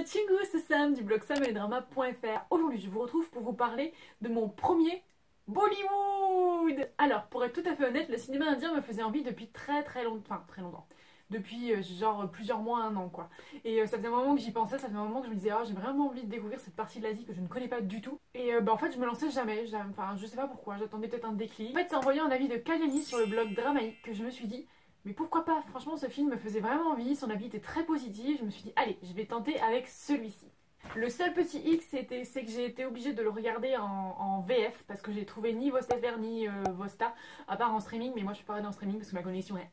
Tchingu, c'est Sam du blog sameletdrama.fr. Aujourd'hui je vous retrouve pour vous parler de mon premier Bollywood. Alors pour être tout à fait honnête, le cinéma indien me faisait envie depuis très longtemps. Depuis genre plusieurs mois, un an quoi. Et ça faisait un moment que j'y pensais, ça faisait un moment que je me disais oh j'ai vraiment envie de découvrir cette partie de l'Asie que je ne connais pas du tout. Et en fait je me lançais jamais, enfin je sais pas pourquoi, j'attendais peut-être un déclic. En fait c'est en voyant un avis de Kalyani sur le blog Dramaïque que je me suis dit mais pourquoi pas, franchement ce film me faisait vraiment envie, son avis était très positif, je me suis dit allez je vais tenter avec celui-ci. Le seul petit hic c'est que j'ai été obligée de le regarder en VF parce que j'ai trouvé ni Vosta FR ni Vosta à part en streaming, mais moi je suis pas regardée en streaming parce que ma connexion est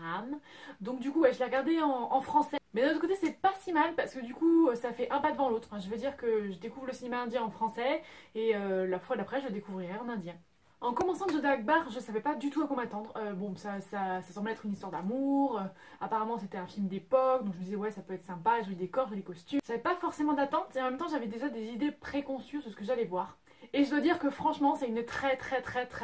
RAM. Donc du coup ouais, je l'ai regardé en français. Mais d'un autre côté c'est pas si mal parce que du coup ça fait un pas devant l'autre. Je veux dire que je découvre le cinéma indien en français et la fois d'après je le découvrirai en indien. En commençant Jodha Akbar, je savais pas du tout à quoi m'attendre. Bon, ça semblait être une histoire d'amour. Apparemment, c'était un film d'époque, donc je me disais, ouais, ça peut être sympa, joli décor, joli costume. J'avais pas forcément d'attente et en même temps, j'avais déjà des idées préconçues de ce que j'allais voir. Et je dois dire que franchement, c'est une très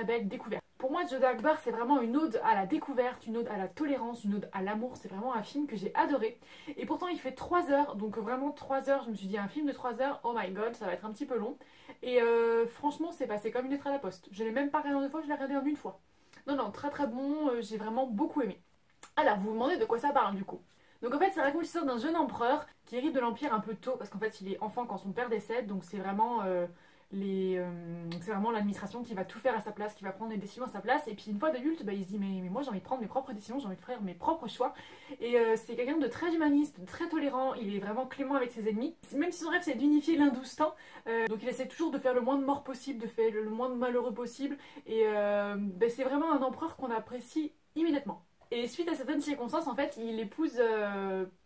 belle découverte. Pour moi, Jodha Akbar, c'est vraiment une ode à la découverte, une ode à la tolérance, une ode à l'amour. C'est vraiment un film que j'ai adoré. Et pourtant, il fait 3 heures, donc vraiment 3 heures. Je me suis dit, un film de 3 heures, oh my god, ça va être un petit peu long. Et franchement, c'est passé comme une lettre à la poste. Je l'ai même pas regardé en 2 fois, je l'ai regardé en 1 fois. Non, très bon, j'ai vraiment beaucoup aimé. Alors, vous vous demandez de quoi ça parle du coup. Donc en fait, ça raconte l'histoire d'un jeune empereur qui hérite de l'empire un peu tôt, parce qu'en fait, il est enfant quand son père décède, donc c'est vraiment l'administration qui va tout faire à sa place, qui va prendre les décisions à sa place. Et puis une fois d'adulte, il se dit mais moi j'ai envie de prendre mes propres décisions, j'ai envie de faire mes propres choix. Et c'est quelqu'un de très humaniste, de très tolérant, il est vraiment clément avec ses ennemis. Même si son rêve c'est d'unifier l'Hindoustan, donc il essaie toujours de faire le moins de morts possible, de faire le moins de malheureux possible. Et c'est vraiment un empereur qu'on apprécie immédiatement. Et suite à certaines circonstances, en fait, il épouse,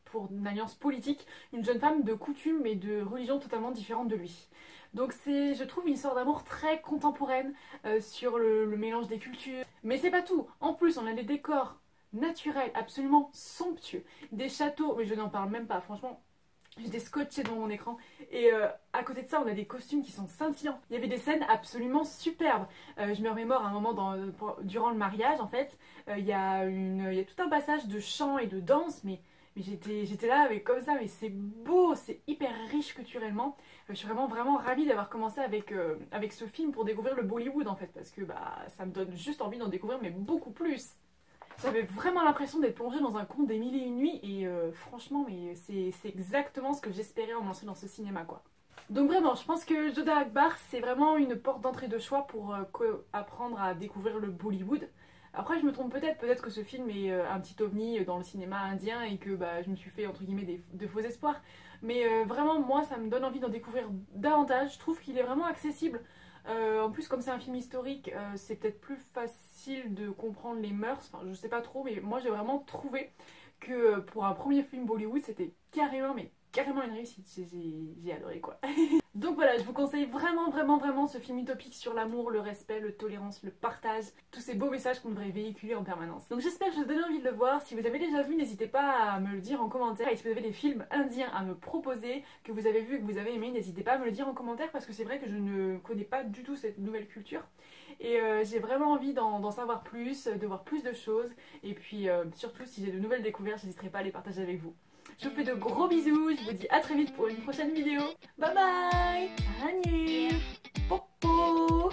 pour une alliance politique, une jeune femme de coutumes et de religion totalement différentes de lui. Donc c'est, je trouve, une histoire d'amour très contemporaine sur le mélange des cultures. Mais c'est pas tout. En plus, on a des décors naturels absolument somptueux. Des châteaux, mais je n'en parle même pas, franchement. J'étais scotchée devant mon écran et à côté de ça on a des costumes qui sont scintillants. Il y avait des scènes absolument superbes. Je me remémore un moment durant le mariage en fait. Il y a tout un passage de chant et de danse mais j'étais là avec comme ça mais c'est beau, c'est hyper riche culturellement. Je suis vraiment ravie d'avoir commencé avec ce film pour découvrir le Bollywood en fait parce que ça me donne juste envie d'en découvrir mais beaucoup plus. J'avais vraiment l'impression d'être plongée dans un conte des mille et une nuits et franchement mais c'est exactement ce que j'espérais en lançant dans ce cinéma quoi. Donc vraiment je pense que Jodha Akbar c'est vraiment une porte d'entrée de choix pour apprendre à découvrir le Bollywood. Après je me trompe peut-être que ce film est un petit ovni dans le cinéma indien et que je me suis fait entre guillemets de faux espoirs. Mais vraiment moi ça me donne envie d'en découvrir davantage, je trouve qu'il est vraiment accessible. En plus comme c'est un film historique c'est peut-être plus facile de comprendre les mœurs, enfin je sais pas trop mais moi j'ai vraiment trouvé que pour un premier film Bollywood c'était carrément une réussite, j'ai adoré quoi. Donc voilà, je vous conseille vraiment ce film utopique sur l'amour, le respect, la tolérance, le partage, tous ces beaux messages qu'on devrait véhiculer en permanence. Donc j'espère que je vous ai donné envie de le voir. Si vous avez déjà vu, n'hésitez pas à me le dire en commentaire. Et si vous avez des films indiens à me proposer, que vous avez vu et que vous avez aimé, n'hésitez pas à me le dire en commentaire parce que c'est vrai que je ne connais pas du tout cette nouvelle culture. Et j'ai vraiment envie d'en savoir plus, de voir plus de choses. Et puis surtout, si j'ai de nouvelles découvertes, j'hésiterai pas à les partager avec vous. Je vous fais de gros bisous, je vous dis à très vite pour une prochaine vidéo. Bye bye. Sarangi. Popo.